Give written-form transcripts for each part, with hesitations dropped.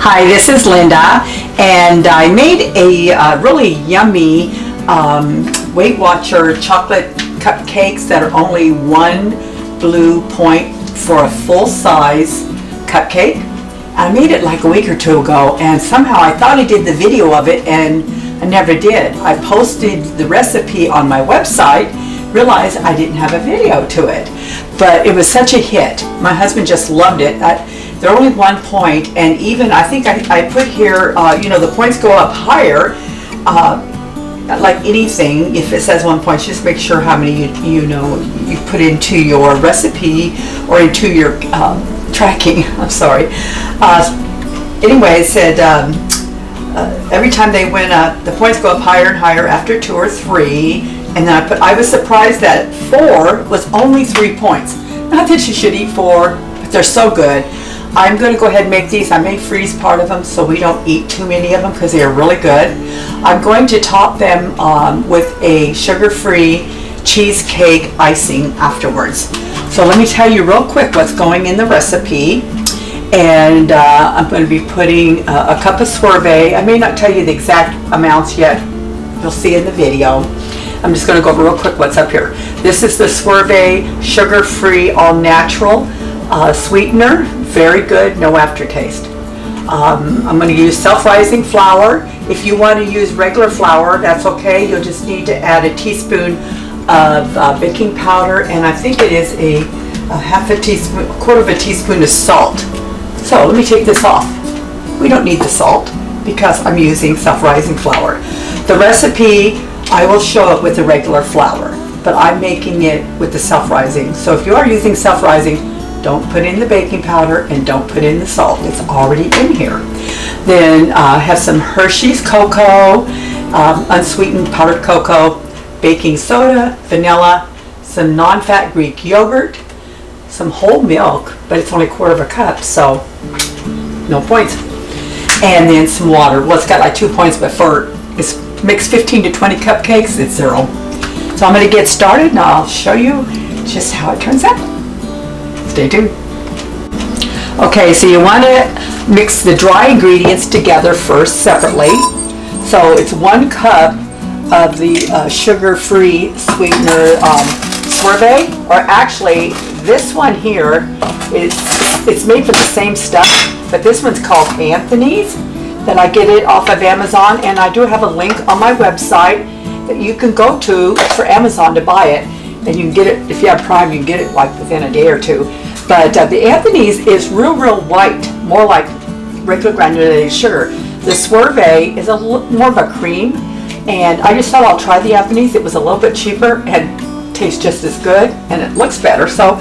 Hi, this is Linda, and I made a really yummy Weight Watcher chocolate cupcakes that are only 1 blue point for a full-size cupcake. I made it like a week or two ago, and somehow I thought I did the video of it, and I never did. I posted the recipe on my website, realized I didn't have a video to it, but it was such a hit. My husband just loved it. They're only 1 point, and even I think I put here, the points go up higher. Like anything, if it says 1 point, just make sure how many you put into your recipe or into your tracking. I'm sorry. Anyway, it said every time they went up, the points go up higher and higher after 2 or 3. And then I was surprised that 4 was only 3 points. Not that you should eat 4, but they're so good. I'm going to go ahead and make these. I may freeze part of them so we don't eat too many of them because they are really good. I'm going to top them with a sugar-free cheesecake icing afterwards. So let me tell you real quick what's going in the recipe. And I'm going to be putting a cup of sorbet. I may not tell you the exact amounts yet. You'll see in the video. I'm just going to go over real quick what's up here. This is the sorbet sugar-free all-natural sweetener. Very good, no aftertaste. I'm going to use self-rising flour. If you want to use regular flour, that's okay. You'll just need to add a teaspoon of baking powder, and I think it is a quarter of a teaspoon of salt. So let me take this off. We don't need the salt because I'm using self-rising flour. The recipe, I will show it with the regular flour, but I'm making it with the self-rising. So if you are using self-rising, don't put in the baking powder and don't put in the salt. It's already in here. Then have some Hershey's cocoa, unsweetened powdered cocoa, baking soda, vanilla, some non-fat Greek yogurt, some whole milk, but it's only a quarter of a cup, so no points. And then some water. Well, it's got like 2 points, but for it's mix 15 to 20 cupcakes, it's 0. So I'm going to get started and I'll show you just how it turns out. Stay tuned. Okay, so you want to mix the dry ingredients together first separately. So it's 1 cup of the sugar-free sweetener sorbet, or actually this one here it's made from the same stuff, but this one's called Anthony's. That I get it off of Amazon, and I do have a link on my website that you can go to for Amazon to buy it, and you can get it if you have Prime. You can get it like within a day or 2. But the Anthony's is real white, more like regular granulated sugar. The sorbet is more of a cream, and I just thought I'll try the Anthony's. It was a little bit cheaper and tastes just as good, and it looks better. So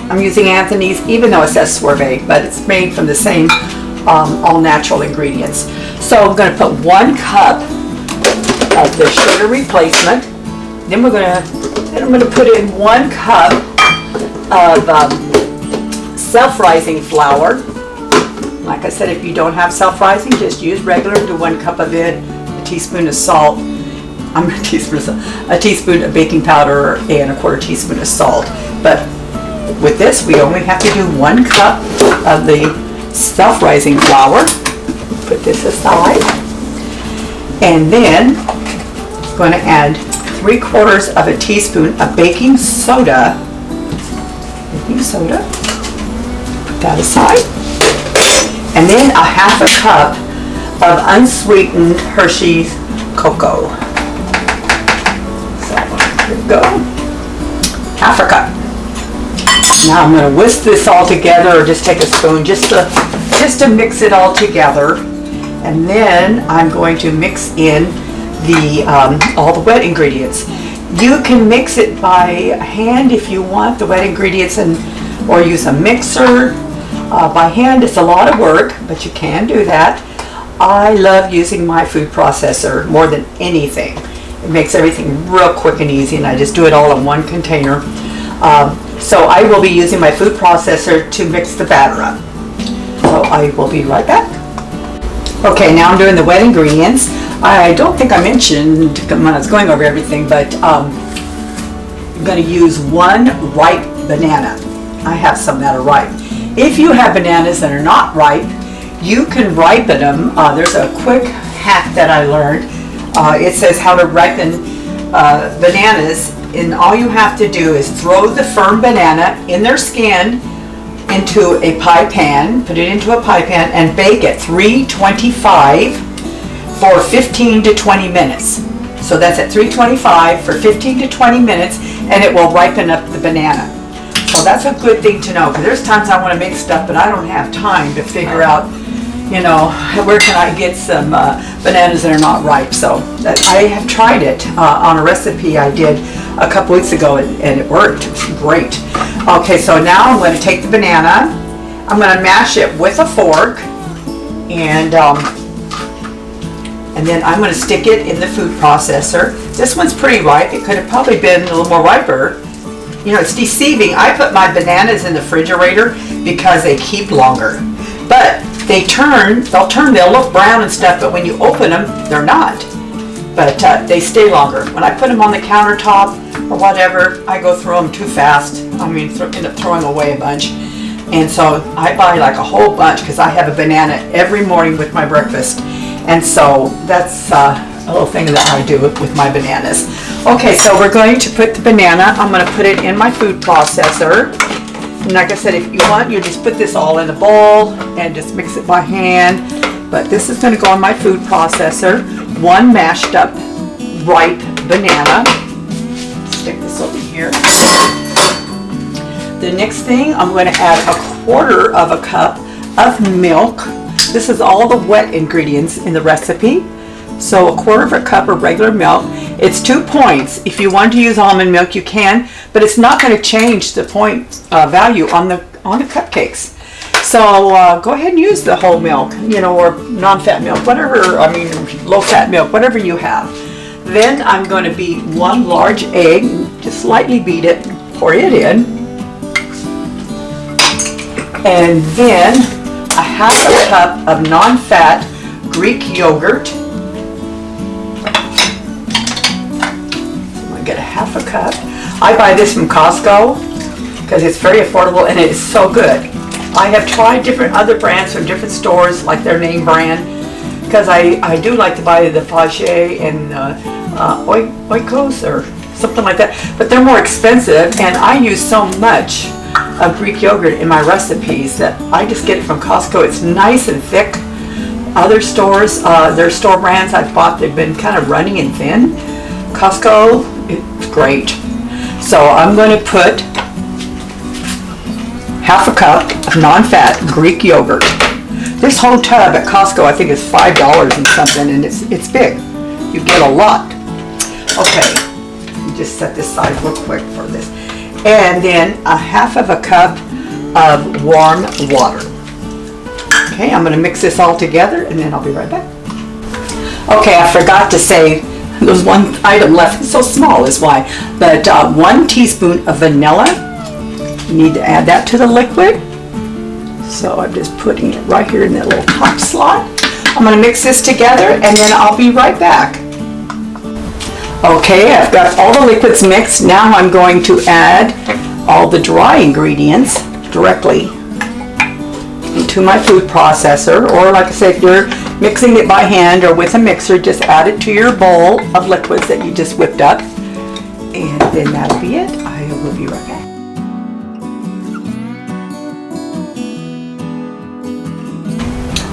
I'm using Anthony's, even though it says sorbet, but it's made from the same all natural ingredients. So I'm going to put 1 cup of the sugar replacement. Then I'm going to put in 1 cup of self-rising flour. Like I said, if you don't have self-rising, just use regular. Do 1 cup of it, a teaspoon of salt, a teaspoon of baking powder, and a quarter teaspoon of salt. But with this, we only have to do 1 cup of the self-rising flour. Put this aside, and then I'm going to add 3/4 of a teaspoon of baking soda. Put that aside, and then a 1/2 cup of unsweetened Hershey's cocoa. So here we go, 1/2 cup. Now I'm going to whisk this all together, or just take a spoon just to mix it all together. And then I'm going to mix in the all the wet ingredients. You can mix it by hand if you want the wet ingredients, or use a mixer. By hand it's a lot of work, but you can do that. I love using my food processor more than anything. It makes everything real quick and easy, and I just do it all in 1 container. So I will be using my food processor to mix the batter up. So I will be right back. Okay, now I'm doing the wet ingredients. I don't think I mentioned when I was going over everything, but I'm going to use 1 ripe banana. I have some that are ripe. If you have bananas that are not ripe, you can ripen them. There's a quick hack that I learned. It says how to ripen bananas, and all you have to do is throw the firm banana in their skin into a pie pan, put it into a pie pan, and bake at 325 for 15 to 20 minutes. So that's at 325 for 15 to 20 minutes, and it will ripen up the banana. So that's a good thing to know, because there's times I want to make stuff, but I don't have time to figure out, you know, where can I get some bananas that are not ripe. So I have tried it on a recipe I did a couple weeks ago, and it worked. It was great. Okay, so now I'm going to take the banana, I'm going to mash it with a fork, and then I'm going to stick it in the food processor. This one's pretty ripe. It could have probably been a little more riper. You know, it's deceiving. I put my bananas in the refrigerator because they keep longer. But they'll look brown and stuff, but when you open them, they're not. But they stay longer. When I put them on the countertop or whatever, I go through them too fast. I mean, end up throwing away a bunch. And so I buy like a whole bunch because I have a banana every morning with my breakfast. And so that's a little thing that I do with my bananas. Okay, so we're going to put the banana, I'm going to put it in my food processor. And like I said, if you want, you just put this all in a bowl and just mix it by hand. But this is going to go in my food processor. One mashed up ripe banana. Stick this over here. The next thing, I'm going to add a 1/4 of a cup of milk. This is all the wet ingredients in the recipe. So a 1/4 of a cup of regular milk. It's 2 points. If you want to use almond milk, you can, but it's not going to change the point value on the cupcakes. So go ahead and use the whole milk, you know, or non-fat milk, whatever. I mean, low-fat milk, whatever you have. Then I'm going to beat 1 large egg. Just lightly beat it. Pour it in, and then a 1/2 cup of non-fat Greek yogurt. Get a 1/2 cup. I buy this from Costco because it's very affordable and it is so good. I have tried different other brands from different stores, like their name brand, because I do like to buy the Pache and Oikos or something like that, but they're more expensive, and I use so much of Greek yogurt in my recipes that I just get it from Costco. It's nice and thick. Other stores, their store brands I've bought, they've been kind of runny and thin. Costco, it's great. So I'm going to put 1/2 cup of non-fat Greek yogurt. This whole tub at Costco, I think, is $5 and something, and it's big. You get a lot. Okay, just set this aside real quick for this. And then a 1/2 cup of warm water. Okay, I'm going to mix this all together, and then I'll be right back. Okay, I forgot to say, there's one item left. It's so small is why. But 1 teaspoon of vanilla. You need to add that to the liquid. So I'm just putting it right here in that little top slot. I'm going to mix this together, and then I'll be right back. Okay, I've got all the liquids mixed. Now I'm going to add all the dry ingredients directly into my food processor, or like I said, if you're mixing it by hand or with a mixer, just add it to your bowl of liquids that you just whipped up, and then that'll be it. I will be right back.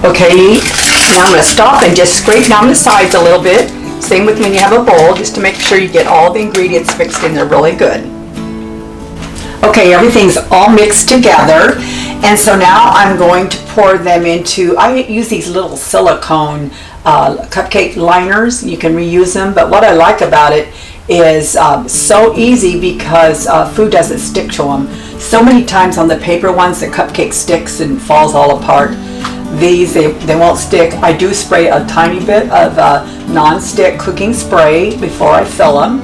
Okay, now I'm going to stop and just scrape down the sides a little bit. Same with when you have a bowl, just to make sure you get all the ingredients mixed in there really good. Okay, everything's all mixed together, and so now I'm going to pour them into, I use these little silicone cupcake liners. You can reuse them, but what I like about it is so easy because food doesn't stick to them. So many times on the paper ones, the cupcake sticks and falls all apart. These, they won't stick. I do spray a tiny bit of non-stick cooking spray before I fill them.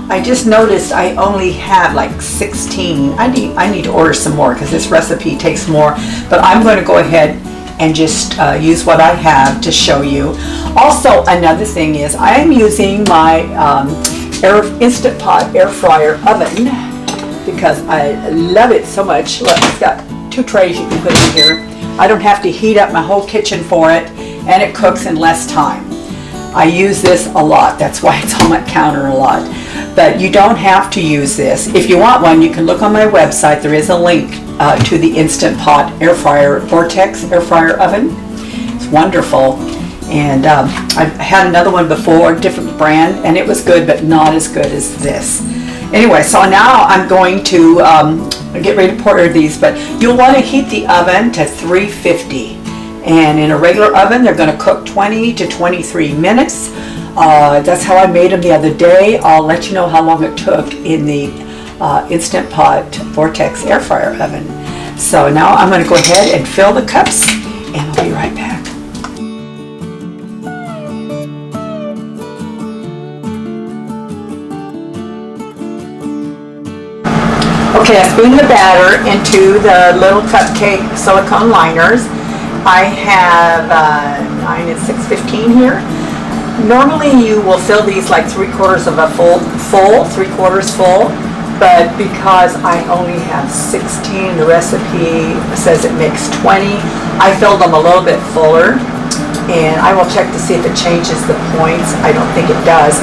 I just noticed I only have like 16. I need to order some more because this recipe takes more, but I'm going to go ahead and just use what I have to show you. Also, another thing is I am using my Instant Pot air fryer oven because I love it so much. Look, it's got 2 trays you can put in here. I don't have to heat up my whole kitchen for it, and it cooks in less time. I use this a lot. That's why it's on my counter a lot. But you don't have to use this. If you want one, you can look on my website. There is a link to the Instant Pot air fryer, Vortex air fryer oven. It's wonderful. And I've had another one before, different brand, and it was good, but not as good as this. Anyway, so now I'm going to get ready to pour these, but you'll want to heat the oven to 350. And in a regular oven, they're going to cook 20 to 23 minutes. That's how I made them the other day. I'll let you know how long it took in the Instant Pot Vortex air fryer oven. So now I'm going to go ahead and fill the cups, and I'll be right back. Okay, I spooned the batter into the little cupcake silicone liners. I have 9 and 6/15 here. Normally you will fill these like 3/4 of a full, 3/4 full, but because I only have 16, the recipe says it makes 20, I filled them a little bit fuller, and I will check to see if it changes the points. I don't think it does,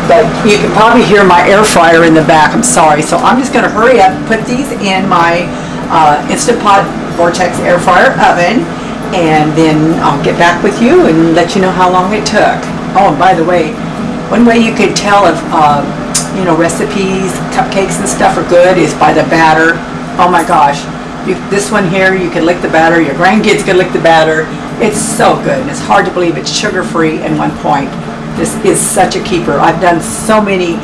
but you can probably hear my air fryer in the back. I'm sorry, so I'm just going to hurry up, put these in my Instant Pot Vortex air fryer oven, and then I'll get back with you and let you know how long it took. Oh, and by the way, one way you can tell if recipes, cupcakes and stuff are good is by the batter. Oh my gosh, this one here, you can lick the batter, your grandkids can lick the batter. It's so good, and it's hard to believe it's sugar-free in 1 point. This is such a keeper. I've done so many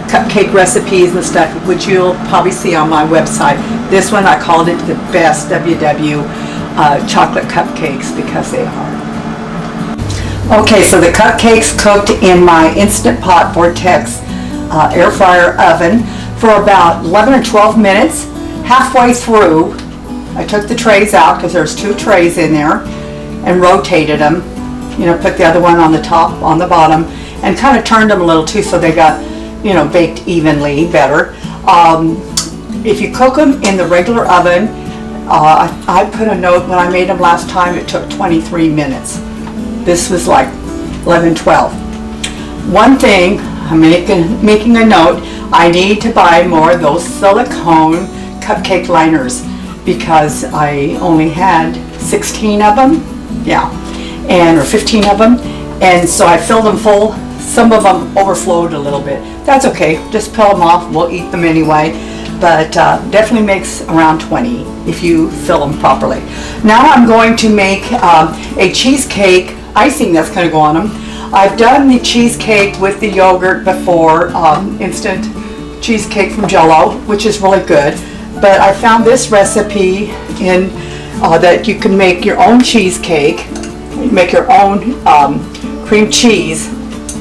cupcake recipes and stuff, which you'll probably see on my website. This one, I called it the best WW chocolate cupcakes, because they are. Okay, so the cupcakes cooked in my Instant Pot Vortex air fryer oven for about 11 or 12 minutes. Halfway through, I took the trays out, because there's 2 trays in there, and rotated them. Put the other one on the top, on the bottom, and kind of turned them a little too, so they got, baked evenly better. If you cook them in the regular oven, I put a note when I made them last time, it took 23 minutes. This was like 11, 12. One thing, I'm making a note, I need to buy more of those silicone cupcake liners, because I only had 16 of them, or 15 of them, and so I filled them full. Some of them overflowed a little bit. That's okay, just peel them off, we'll eat them anyway, but definitely makes around 20 if you fill them properly. Now I'm going to make a cheesecake icing that's going to go on them. I've done the cheesecake with the yogurt before, instant cheesecake from Jell-O, which is really good, but I found this recipe in that you can make your own cheesecake, make your own cream cheese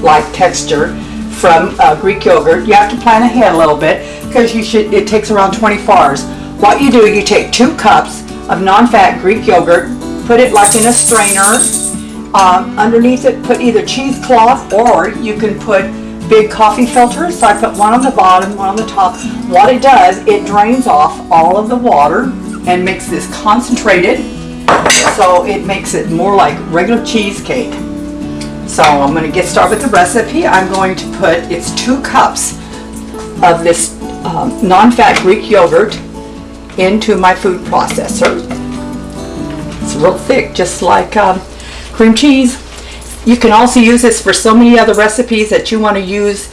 like texture from Greek yogurt. You have to plan ahead a little bit, because it takes around 24 hours. What you do, you take 2 cups of non-fat Greek yogurt, put it like in a strainer. Underneath it, put either cheesecloth, or you can put big coffee filters. So I put one on the bottom, one on the top. What it does, it drains off all of the water and makes this concentrated, so it makes it more like regular cheesecake. So I'm going to get started with the recipe. I'm going to put, it's 2 cups of this non-fat Greek yogurt into my food processor. It's real thick, just like cream cheese. You can also use this for so many other recipes that you want to use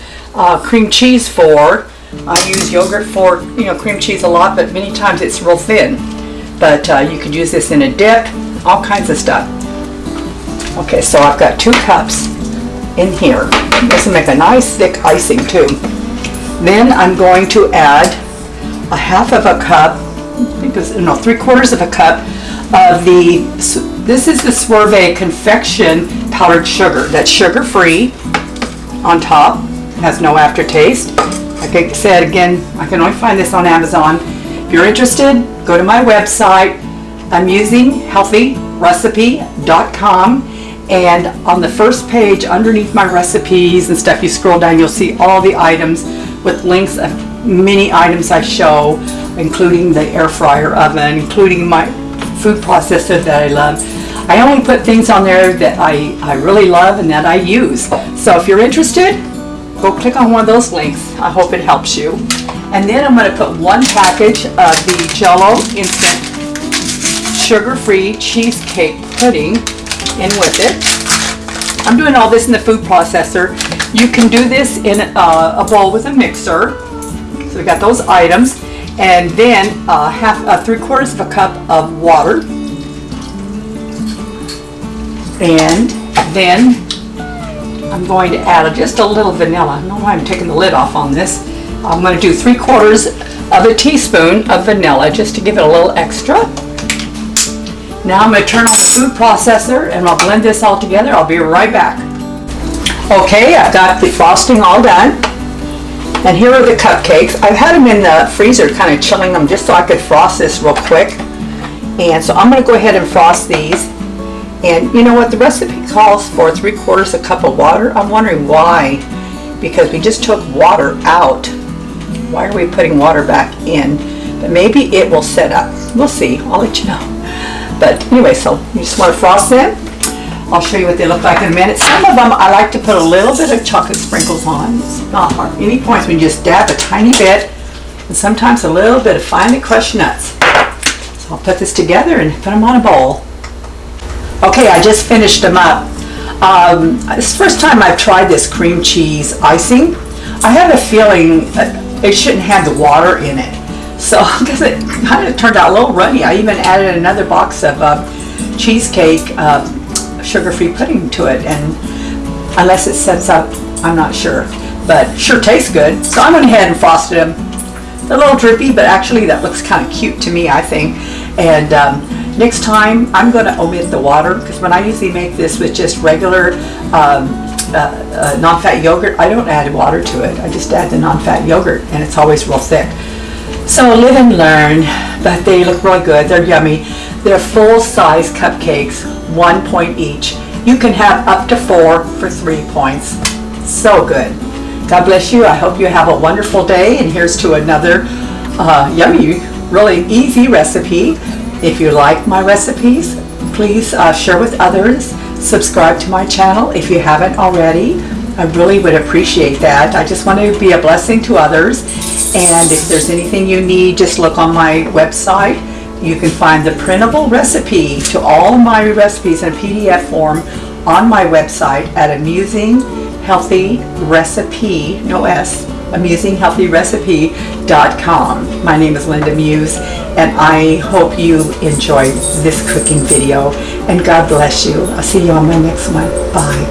cream cheese for. I use yogurt for cream cheese a lot, but many times it's real thin. But you could use this in a dip, all kinds of stuff. Okay, so I've got 2 cups in here. This will make a nice thick icing too. Then I'm going to add a 1/2 of a cup, I think it's, no, 3/4 of a cup of this is the Sorbet confection powdered sugar. That's sugar-free on top, has no aftertaste. Like I said again, I can only find this on Amazon. If you're interested, go to my website. I'm using healthyrecipe.com, and on the first page underneath my recipes and stuff, you scroll down, you'll see all the items with links of many items I show, including the air fryer oven, including my food processor that I love. I only put things on there that I really love and that I use. So if you're interested, go click on one of those links. I hope it helps you. And then I'm going to put 1 package of the Jell-O instant sugar-free cheesecake pudding in with it. I'm doing all this in the food processor. You can do this in a bowl with a mixer. So we got those items. And then 3/4 of a cup of water. And then I'm going to add just a little vanilla. I don't know why I'm taking the lid off on this. I'm going to do 3/4 of a teaspoon of vanilla just to give it a little extra. Now I'm going to turn on the food processor and I'll blend this all together. I'll be right back. Okay, I've got the frosting all done. And here are the cupcakes. I've had them in the freezer, kind of chilling them just so I could frost this real quick. And so I'm going to go ahead and frost these. And you know what, the recipe calls for 3/4 a cup of water. I'm wondering why, because we just took water out. Why are we putting water back in? But maybe it will set up. We'll see, I'll let you know. But anyway, so you just want to frost them. I'll show you what they look like in a minute. Some of them I like to put a little bit of chocolate sprinkles on. It's not hard. Any points when you just dab a tiny bit, and sometimes a little bit of finely crushed nuts. So I'll put this together and put them on a bowl. Okay, I just finished them up. This is the first time I've tried this cream cheese icing. I have a feeling it shouldn't have the water in it. So because it kind of turned out a little runny. I even added another box of cheesecake sugar-free pudding to it, and unless it sets up, I'm not sure. But sure tastes good. So I went ahead and frosted them. They're a little drippy, but actually that looks kind of cute to me, I think. And next time I'm going to omit the water, because when I usually make this with just regular non-fat yogurt, I don't add water to it. I just add the non-fat yogurt, and it's always real thick. So live and learn, but they look really good. They're yummy. They're full-size cupcakes, 1 point each. You can have up to 4 for 3 points. So good. God bless you. I hope you have a wonderful day, and here's to another yummy, really easy recipe. If you like my recipes, please share with others. Subscribe to my channel if you haven't already. I really would appreciate that. I just want to be a blessing to others. And if there's anything you need, just look on my website. You can find the printable recipe to all my recipes in PDF form on my website at AmusingHealthyRecipe, no S, AmusingHealthyRecipe.com. My name is Linda Muse, and I hope you enjoyed this cooking video. And God bless you. I'll see you on my next one. Bye.